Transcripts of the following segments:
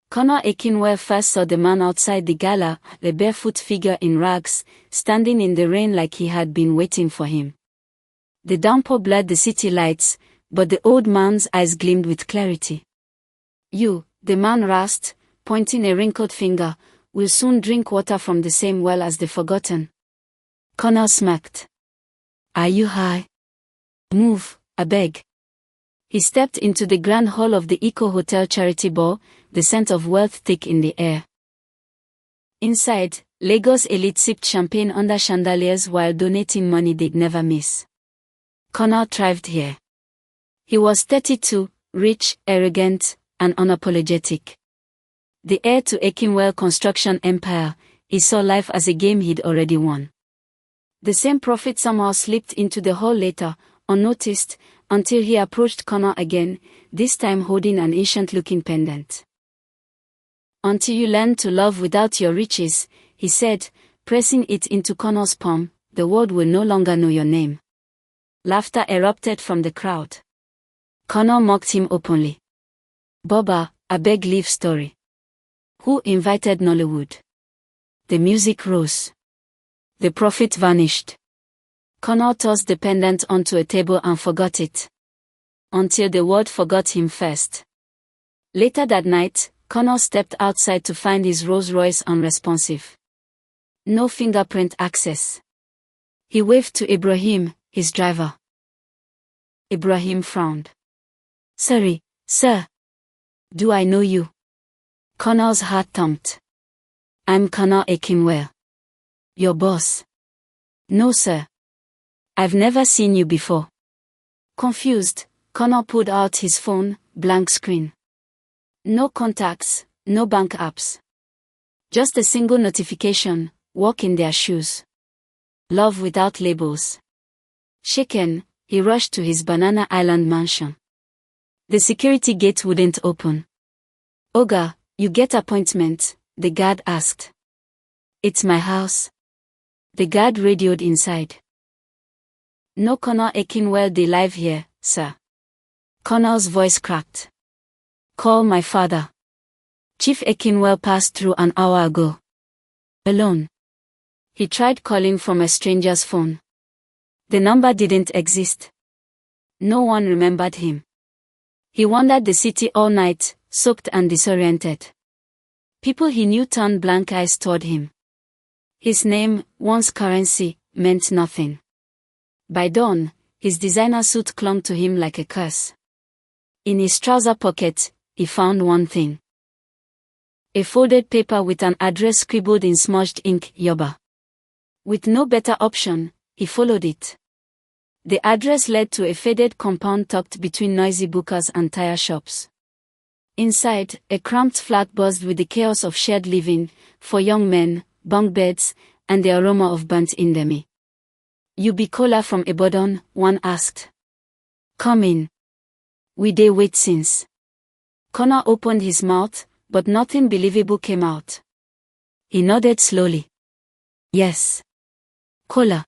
Kunle Akinwale first saw the man outside the gala, a barefoot figure in rags, standing in the rain like he had been waiting for him. The downpour blurred the city lights, but the old man's eyes gleamed with clarity. "You," the man rasped, pointing a wrinkled finger, "will soon drink water from the same well as the forgotten." Kunle smirked. "Are you high? Move, I beg." He stepped into the grand hall of the Eco Hotel Charity Ball, the scent of wealth thick in the air. Inside, Lagos elite sipped champagne under chandeliers while donating money they'd never miss. Kunle thrived here. He was 32, rich, arrogant, and unapologetic. The heir to Akinwale construction empire, he saw life as a game he'd already won. The same prophet somehow slipped into the hall later, unnoticed, until he approached Kunle again, this time holding an ancient-looking pendant. "Until you learn to love without your riches," he said, pressing it into Kunle's palm, "the world will no longer know your name." Laughter erupted from the crowd. Kunle mocked him openly. "Boba, I beg leave story. Who invited Nollywood?" The music rose. The prophet vanished. Kunle tossed the pendant onto a table and forgot it. Until the world forgot him first. Later that night, Kunle stepped outside to find his Rolls Royce unresponsive. No fingerprint access. He waved to Ibrahim, his driver. Ibrahim frowned. "Sorry, sir. Do I know you?" Kunle's heart thumped. "I'm Kunle Akinwale. Your boss." "No, sir. I've never seen you before." Confused, Kunle pulled out his phone, blank screen. No contacts, no bank apps. Just a single notification, walk in their shoes. Love without labels. Shaken, he rushed to his Banana Island mansion. The security gate wouldn't open. "Oga, you get appointment?" the guard asked. "It's my house." The guard radioed inside. "No Kunle Akinwale dey live here, sir." Kunle's voice cracked. "Call my father. Chief Akinwale passed through an hour ago. Alone." He tried calling from a stranger's phone. The number didn't exist. No one remembered him. He wandered the city all night, soaked and disoriented. People he knew turned blank eyes toward him. His name, once currency, meant nothing. By dawn, his designer suit clung to him like a curse. In his trouser pocket, he found one thing. A folded paper with an address scribbled in smudged ink, Yaba. With no better option, he followed it. The address led to a faded compound tucked between noisy bookers and tire shops. Inside, a cramped flat buzzed with the chaos of shared living, for young men, bunk beds, and the aroma of burnt indomie. "You be caller from Ibadan?" one asked. "Come in. We dey wait since." Kunle opened his mouth, but nothing believable came out. He nodded slowly. "Yes. Caller."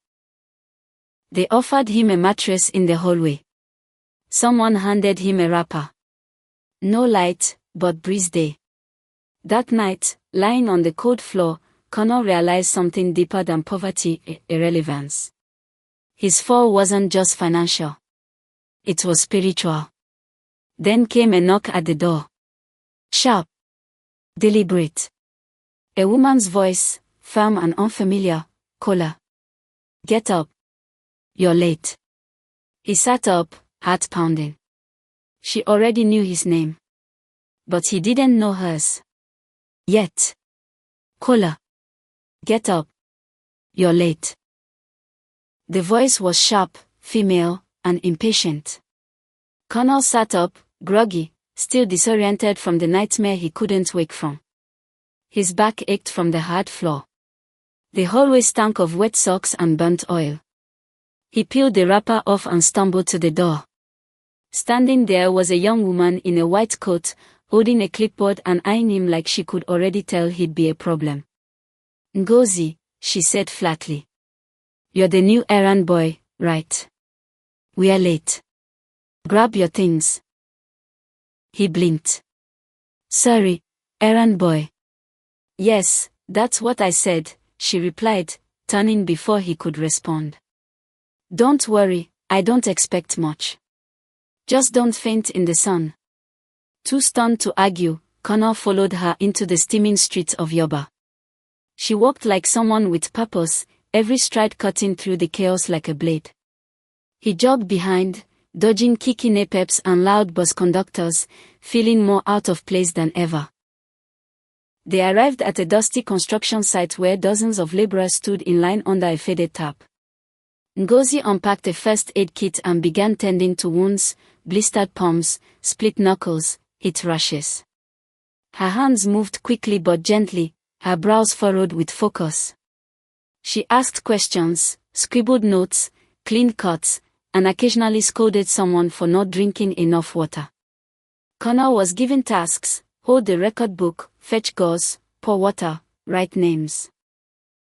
They offered him a mattress in the hallway. Someone handed him a wrapper. No light, but breeze day. That night, lying on the cold floor, Kunle realized something deeper than poverty, irrelevance. His fall wasn't just financial. It was spiritual. Then came a knock at the door. Sharp. Deliberate. A woman's voice, firm and unfamiliar. "Caller. Get up. You're late." He sat up, heart pounding. She already knew his name. But he didn't know hers. Yet. "Caller. Get up. You're late." The voice was sharp, female, and impatient. Kunle sat up, groggy, still disoriented from the nightmare he couldn't wake from. His back ached from the hard floor. The hallway stank of wet socks and burnt oil. He peeled the wrapper off and stumbled to the door. Standing there was a young woman in a white coat, holding a clipboard and eyeing him like she could already tell he'd be a problem. "Ngozi," she said flatly. "You're the new errand boy, right? We're late. Grab your things." He blinked. "Sorry, Errand boy. Yes, that's what I said, she replied, turning before he could respond. Don't worry, I don't expect much. Just don't faint in the sun. Too stunned to argue, Kunle followed her into the steaming streets of Yaba. She walked like someone with purpose, every stride cutting through the chaos like a blade. He jogged behind, dodging kicking-peps and loud bus conductors, feeling more out of place than ever. They arrived at a dusty construction site where dozens of laborers stood in line under a faded tarp. Ngozi unpacked a first aid kit and began tending to wounds, blistered palms, split knuckles, heat rashes. Her hands moved quickly but gently, her brows furrowed with focus. She asked questions, scribbled notes, cleaned cuts, and occasionally scolded someone for not drinking enough water. Kunle was given tasks: hold the record book, fetch gauze, pour water, write names.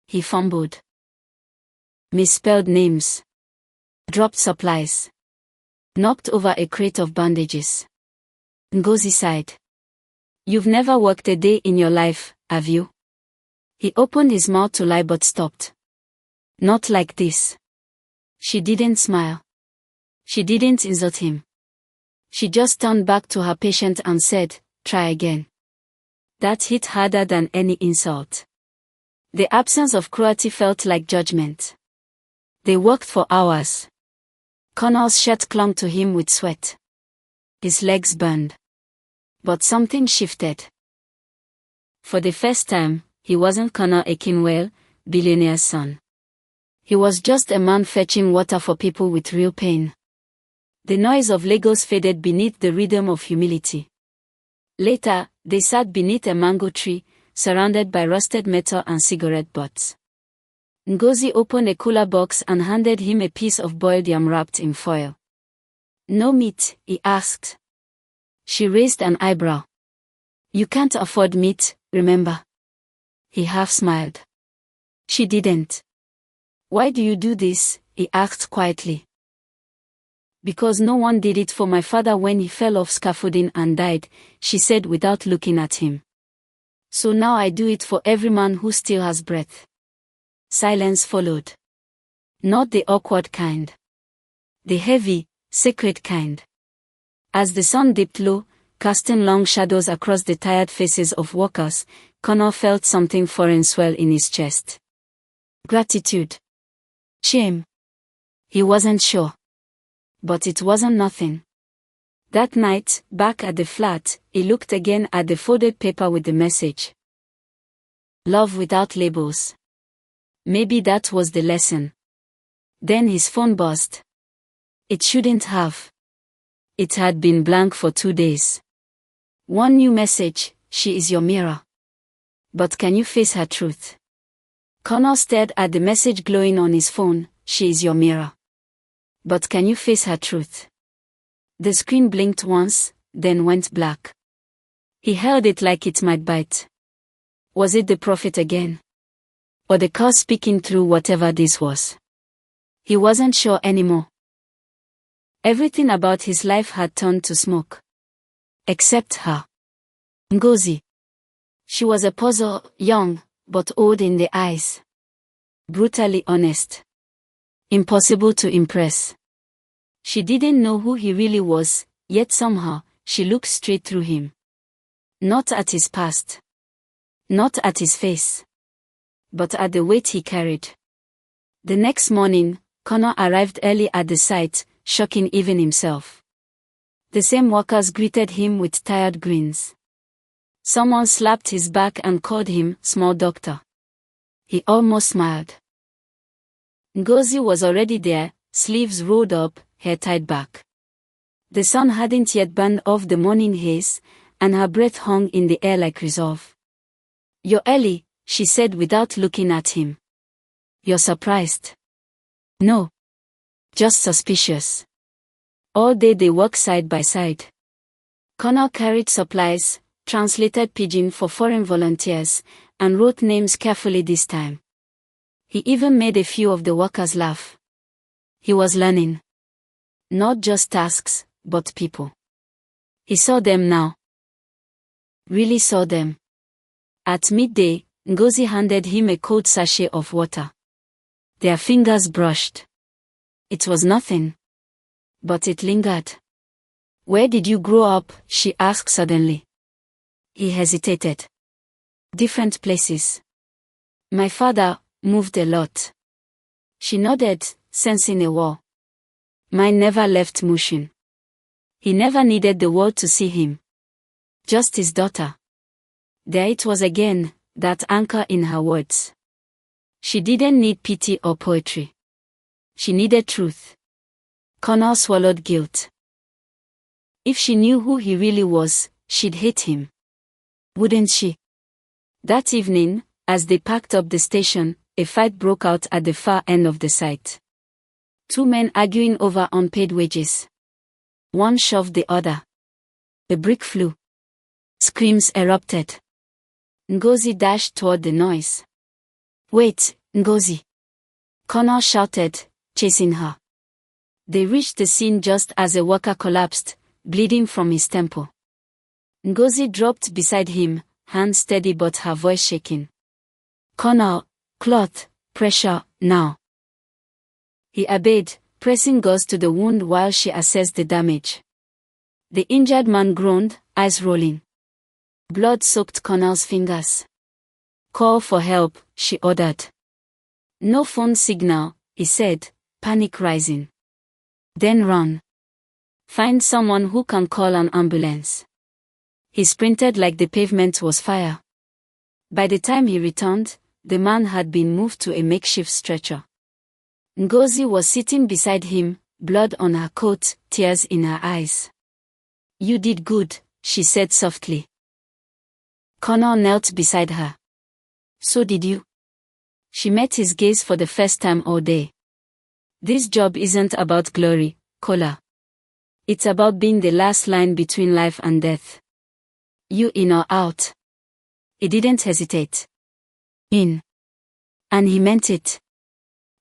He fumbled. Misspelled names. Dropped supplies. Knocked over a crate of bandages. Ngozi sighed. You've never worked a day in your life, have you? He opened his mouth to lie but stopped. Not like this. She didn't smile. She didn't insult him. She just turned back to her patient and said, try again. That hit harder than any insult. The absence of cruelty felt like judgment. They worked for hours. Kunle's shirt clung to him with sweat. His legs burned. But something shifted. For the first time, he wasn't Kunle Akinwale, billionaire's son. He was just a man fetching water for people with real pain. The noise of Lagos faded beneath the rhythm of humility. Later, they sat beneath a mango tree, surrounded by rusted metal and cigarette butts. Ngozi opened a cooler box and handed him a piece of boiled yam wrapped in foil. No meat, he asked. She raised an eyebrow. You can't afford meat, remember? He half smiled. She didn't. Why do you do this? He asked quietly. Because no one did it for my father when he fell off scaffolding and died, she said without looking at him. So now I do it for every man who still has breath. Silence followed. Not the awkward kind. The heavy, sacred kind. As the sun dipped low, casting long shadows across the tired faces of workers, Kunle felt something foreign swell in his chest. Gratitude. Shame. He wasn't sure. But it wasn't nothing. That night, back at the flat, he looked again at the folded paper with the message. Love without labels. Maybe that was the lesson. Then his phone buzzed. It shouldn't have. It had been blank for 2 days. One new message: she is your mirror. But can you face her truth? Kunle stared at the message glowing on his phone: she is your mirror. But can you face her truth? The screen blinked once, then went black. He held it like it might bite. Was it the prophet again? Or the curse speaking through whatever this was? He wasn't sure anymore. Everything about his life had turned to smoke. Except her. Ngozi. She was a puzzle, young, but old in the eyes. Brutally honest. Impossible to impress. She didn't know who he really was, yet somehow, she looked straight through him. Not at his past. Not at his face. But at the weight he carried. The next morning, Kunle arrived early at the site, shocking even himself. The same workers greeted him with tired grins. Someone slapped his back and called him small doctor. He almost smiled. Ngozi was already there, sleeves rolled up, hair tied back. The sun hadn't yet burned off the morning haze, and her breath hung in the air like resolve. You're early, she said without looking at him. You're surprised? No. Just suspicious. All day they worked side by side. Kunle carried supplies, translated pidgin for foreign volunteers, and wrote names carefully this time. He even made a few of the workers laugh. He was learning. Not just tasks, but people. He saw them now. Really saw them. At midday, Ngozi handed him a cold sachet of water. Their fingers brushed. It was nothing. But it lingered. "Where did you grow up?" she asked suddenly. He hesitated. "Different places. My father moved a lot." She nodded, sensing a war. "Mine never left Mushin. He never needed the world to see him. Just his daughter." There it was again, that anchor in her words. She didn't need pity or poetry. She needed truth. Kunle swallowed guilt. If she knew who he really was, she'd hate him. Wouldn't she? That evening, as they packed up the station, a fight broke out at the far end of the site. Two men arguing over unpaid wages. One shoved the other. A brick flew. Screams erupted. Ngozi dashed toward the noise. "Wait, Ngozi!" Kunle shouted, chasing her. They reached the scene just as a worker collapsed, bleeding from his temple. Ngozi dropped beside him, hand steady but her voice shaking. "Kunle, cloth, pressure, now." He obeyed, pressing gauze to the wound while she assessed the damage. The injured man groaned, eyes rolling. Blood soaked Kunle's fingers. "Call for help," she ordered. "No phone signal," he said, panic rising. "Then run. Find someone who can call an ambulance." He sprinted like the pavement was fire. By the time he returned, the man had been moved to a makeshift stretcher. Ngozi was sitting beside him, blood on her coat, tears in her eyes. "You did good," she said softly. Kunle knelt beside her. "So did you." She met his gaze for the first time all day. "This job isn't about glory, Kunle. It's about being the last line between life and death. You in or out?" He didn't hesitate. "In." And he meant it.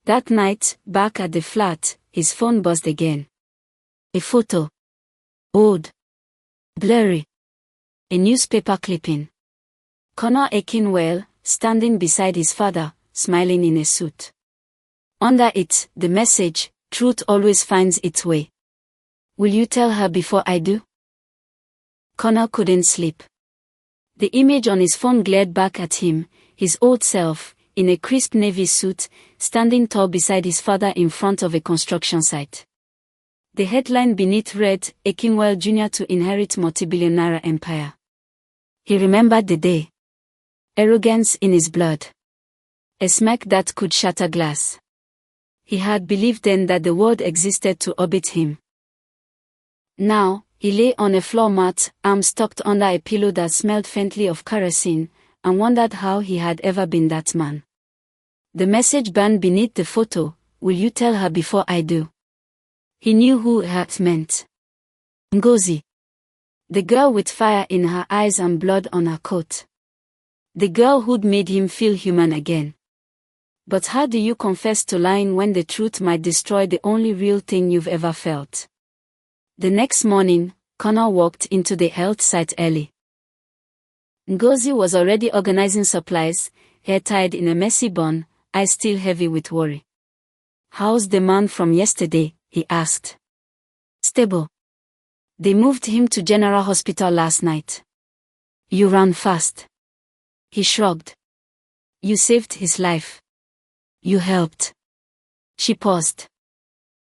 That night, back at the flat, his phone buzzed again. A photo. Old. Blurry. A newspaper clipping. Kunle Akinwale, standing beside his father, smiling in a suit. Under it, the message, "Truth always finds its way. Will you tell her before I do?" Kunle couldn't sleep. The image on his phone glared back at him, his old self, in a crisp navy suit, standing tall beside his father in front of a construction site. The headline beneath read, "Akinwale Jr. to inherit multi-billionaire empire." He remembered the day. Arrogance in his blood. A smirk that could shatter glass. He had believed then that the world existed to orbit him. Now, he lay on a floor mat, arms tucked under a pillow that smelled faintly of kerosene, and wondered how he had ever been that man. The message burned beneath the photo, "Will you tell her before I do?" He knew who it meant. Ngozi. The girl with fire in her eyes and blood on her coat. The girl who'd made him feel human again. But how do you confess to lying when the truth might destroy the only real thing you've ever felt? The next morning, Kunle walked into the health site early. Ngozi was already organizing supplies, hair tied in a messy bun, eyes still heavy with worry. "How's the man from yesterday?" he asked. "Stable. They moved him to General Hospital last night." "You ran fast." He shrugged. "You saved his life. You helped." She paused.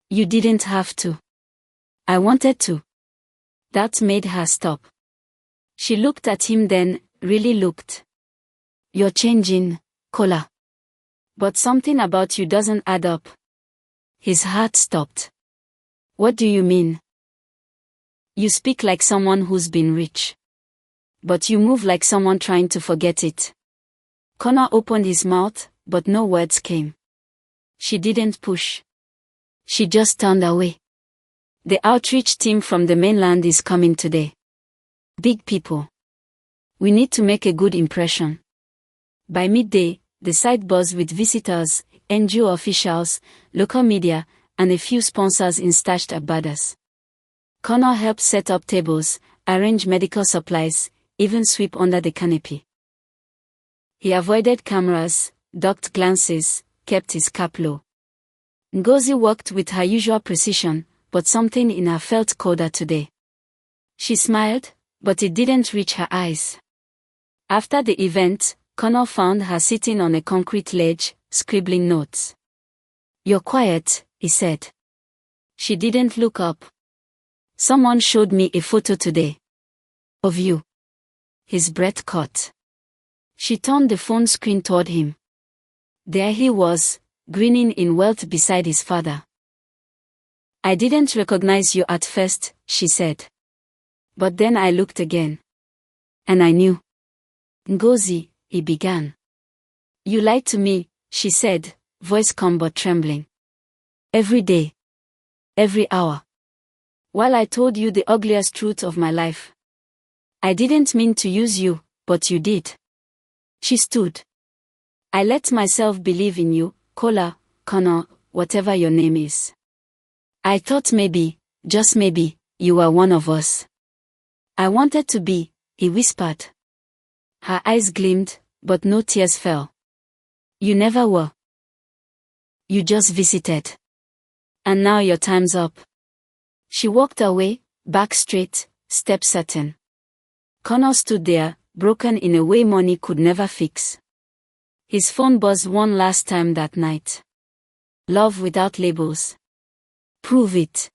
"You didn't have to." "I wanted to." That made her stop. She looked at him then, really looked. "You're changing, Kunle. But something about you doesn't add up." His heart stopped. "What do you mean?" "You speak like someone who's been rich. But you move like someone trying to forget it." Kunle opened his mouth, but no words came. She didn't push. She just turned away. "The outreach team from the mainland is coming today. Big people. We need to make a good impression." By midday, the site buzzed with visitors, NGO officials, local media, and a few sponsors in stashed abbadas. Kunle helped set up tables, arrange medical supplies, even sweep under the canopy. He avoided cameras, ducked glances, kept his cap low. Ngozi worked with her usual precision, but something in her felt colder today. She smiled, but it didn't reach her eyes. After the event, Connor found her sitting on a concrete ledge, scribbling notes. "You're quiet," he said. She didn't look up. "Someone showed me a photo today. Of you." His breath caught. She turned the phone screen toward him. There he was, grinning in wealth beside his father. "I didn't recognize you at first," she said. "But then I looked again. And I knew." "Ngozi," he began. "You lied to me," she said, voice calm but trembling. "Every day. Every hour. While I told you the ugliest truth of my life. I didn't mean to use you, but you did." She stood. "I let myself believe in you, Connor, whatever your name is. I thought maybe, just maybe, you were one of us. I wanted to be," he whispered. Her eyes gleamed, but no tears fell. "You never were. You just visited. And now your time's up." She walked away, back straight, step certain. Connor stood there, broken in a way money could never fix. His phone buzzed one last time that night. Love without labels. Prove it.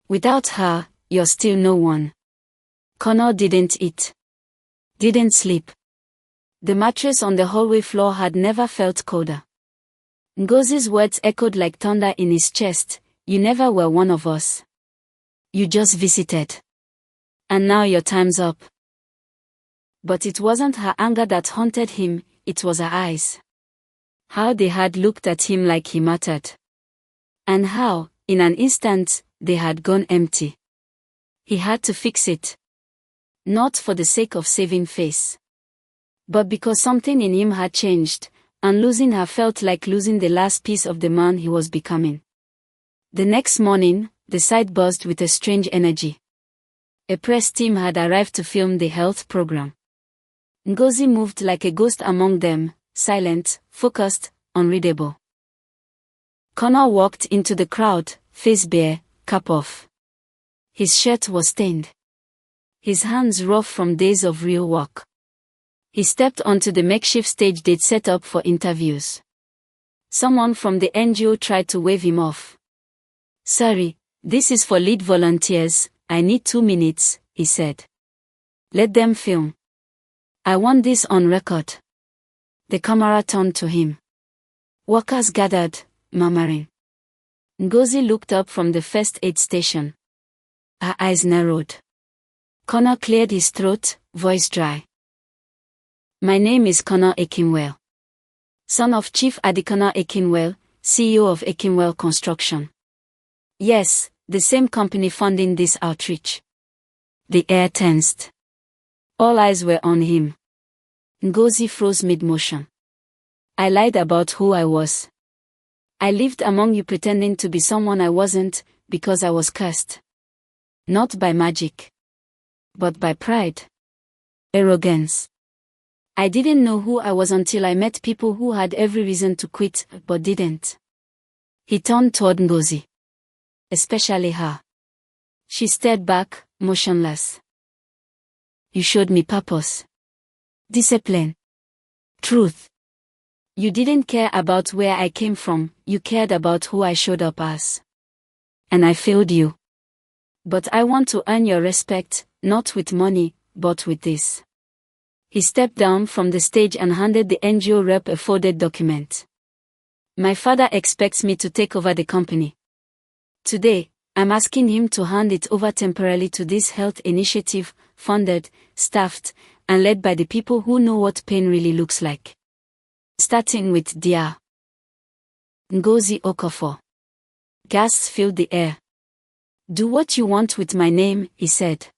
Without her, you're still no one. Connor didn't eat. Didn't sleep. The mattress on the hallway floor had never felt colder. Ngozi's words echoed like thunder in his chest. "You never were one of us. You just visited. And now your time's up." But it wasn't her anger that haunted him, it was her eyes. How they had looked at him like he mattered. And how, in an instant, they had gone empty. He had to fix it. Not for the sake of saving face. But because something in him had changed, and losing her felt like losing the last piece of the man he was becoming. The next morning, the site buzzed with a strange energy. A press team had arrived to film the health program. Ngozi moved like a ghost among them, silent, focused, unreadable. Connor walked into the crowd, face bare, cap off. His shirt was stained. His hands rough from days of real work. He stepped onto the makeshift stage they'd set up for interviews. Someone from the NGO tried to wave him off. "Sorry, this is for lead volunteers, I need 2 minutes," he said. "Let them film. I want this on record." The camera turned to him. Workers gathered, murmuring. Ngozi looked up from the first aid station. Her eyes narrowed. Connor cleared his throat, voice dry. "My name is Kunle Akinwale. Son of Chief Kunle Akinwale, CEO of Akinwale Construction. Yes, the same company funding this outreach." The air tensed. All eyes were on him. Ngozi froze mid-motion. "I lied about who I was. I lived among you pretending to be someone I wasn't, because I was cursed. Not by magic. But by pride. Arrogance. I didn't know who I was until I met people who had every reason to quit, but didn't." He turned toward Ngozi. Especially her. She stared back, motionless. "You showed me purpose. Discipline. Truth. You didn't care about where I came from, you cared about who I showed up as. And I failed you. But I want to earn your respect, not with money, but with this." He stepped down from the stage and handed the NGO rep a folded document. "My father expects me to take over the company. Today, I'm asking him to hand it over temporarily to this health initiative, funded, staffed, and led by the people who know what pain really looks like. Starting with Dr. Ngozi Okafor." Gasps filled the air. "Do what you want with my name," he said.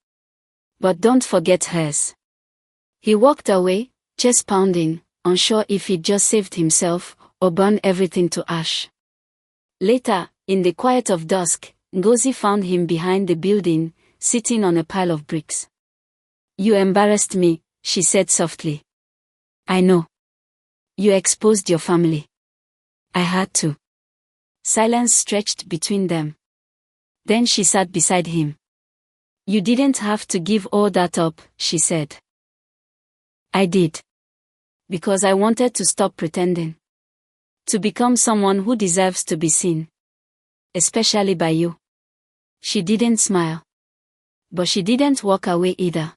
"But don't forget hers." He walked away, chest pounding, unsure if he'd just saved himself, or burned everything to ash. Later, in the quiet of dusk, Ngozi found him behind the building, sitting on a pile of bricks. "You embarrassed me," she said softly. "I know. You exposed your family. I had to. Silence stretched between them. Then she sat beside him. You didn't have to give all that up, she said. I did. Because I wanted to stop pretending. To become someone who deserves to be seen. Especially by you. She didn't smile. But she didn't walk away either.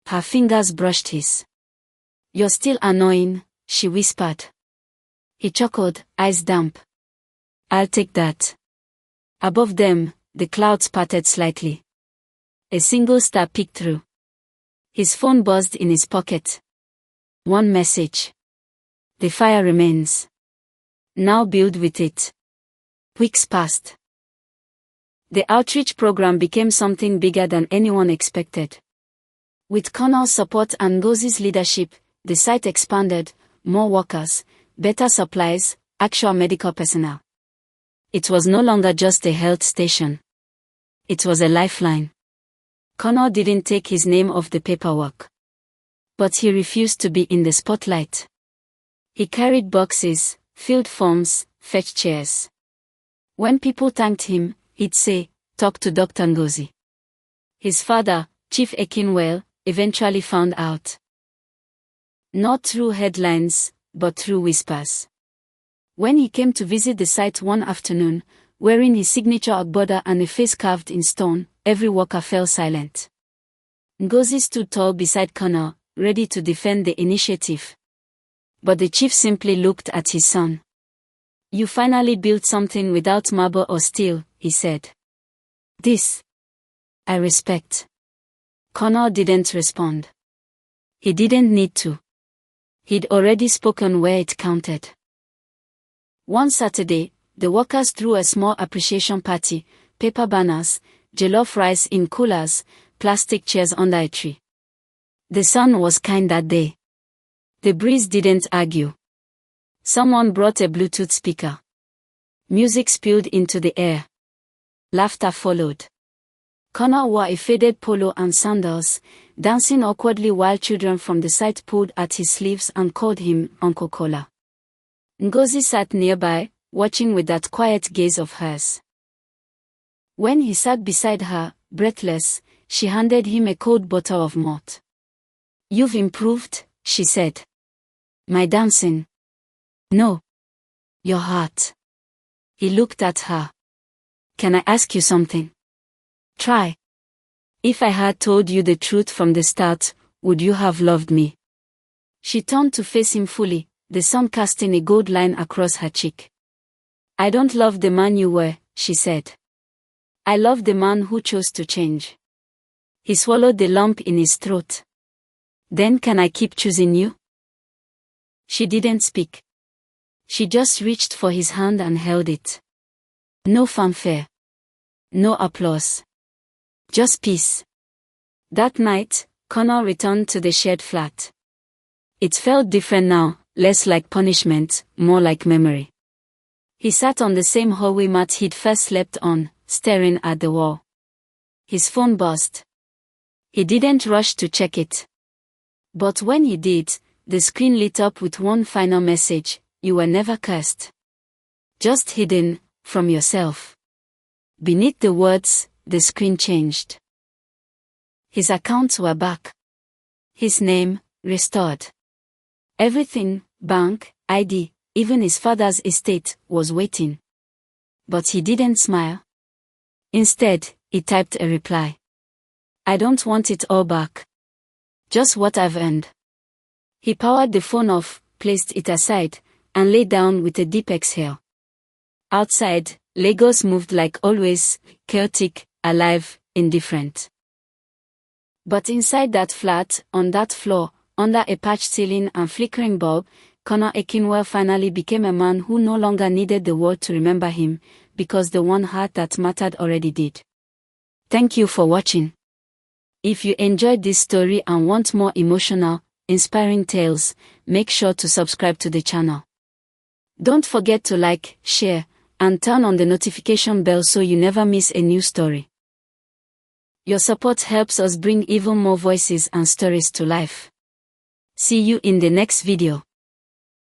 Her fingers brushed his. You're still annoying, she whispered. He chuckled, eyes damp. I'll take that. Above them, the clouds parted slightly. A single star peeked through. His phone buzzed in his pocket. One message. The fire remains. Now build with it. Weeks passed. The outreach program became something bigger than anyone expected. With Kunle's support and Ngozi's leadership, the site expanded, more workers, better supplies, actual medical personnel. It was no longer just a health station. It was a lifeline. Kunle didn't take his name off the paperwork. But he refused to be in the spotlight. He carried boxes, filled forms, fetched chairs. When people thanked him, he'd say, talk to Dr. Ngozi. His father, Chief Akinwale, eventually found out. Not through headlines, but through whispers. When he came to visit the site one afternoon, wearing his signature agbada and a face carved in stone, every worker fell silent. Ngozi stood tall beside Kunle, ready to defend the initiative. But the chief simply looked at his son. You finally built something without marble or steel, he said. This. I respect. Kunle didn't respond. He didn't need to. He'd already spoken where it counted. One Saturday, the workers threw a small appreciation party, paper banners, jollof rice in coolers, plastic chairs under a tree. The sun was kind that day. The breeze didn't argue. Someone brought a Bluetooth speaker. Music spilled into the air. Laughter followed. Kunle wore a faded polo and sandals, dancing awkwardly while children from the site pulled at his sleeves and called him Uncle Kola. Ngozi sat nearby, watching with that quiet gaze of hers. When he sat beside her, breathless, she handed him a cold bottle of malt. You've improved, she said. My dancing. No. Your heart. He looked at her. Can I ask you something? Try. If I had told you the truth from the start, would you have loved me? She turned to face him fully, the sun casting a gold line across her cheek. I don't love the man you were, she said. I love the man who chose to change. He swallowed the lump in his throat. Then can I keep choosing you? She didn't speak. She just reached for his hand and held it. No fanfare. No applause. Just peace. That night, Kunle returned to the shared flat. It felt different now, less like punishment, more like memory. He sat on the same hallway mat he'd first slept on, staring at the wall. His phone buzzed. He didn't rush to check it. But when he did, the screen lit up with one final message: you were never cursed. Just hidden from yourself. Beneath the words, the screen changed. His accounts were back. His name, restored. Everything, bank, ID, even his father's estate, was waiting. But he didn't smile. Instead, he typed a reply. I don't want it all back. Just what I've earned. He powered the phone off, placed it aside, and lay down with a deep exhale. Outside, Lagos moved like always, chaotic, alive, indifferent. But inside that flat, on that floor, under a patched ceiling and flickering bulb, Kunle Akinwale finally became a man who no longer needed the world to remember him, because the one heart that mattered already did. Thank you for watching. If you enjoyed this story and want more emotional, inspiring tales, make sure to subscribe to the channel. Don't forget to like, share, and turn on the notification bell so you never miss a new story. Your support helps us bring even more voices and stories to life. See you in the next video.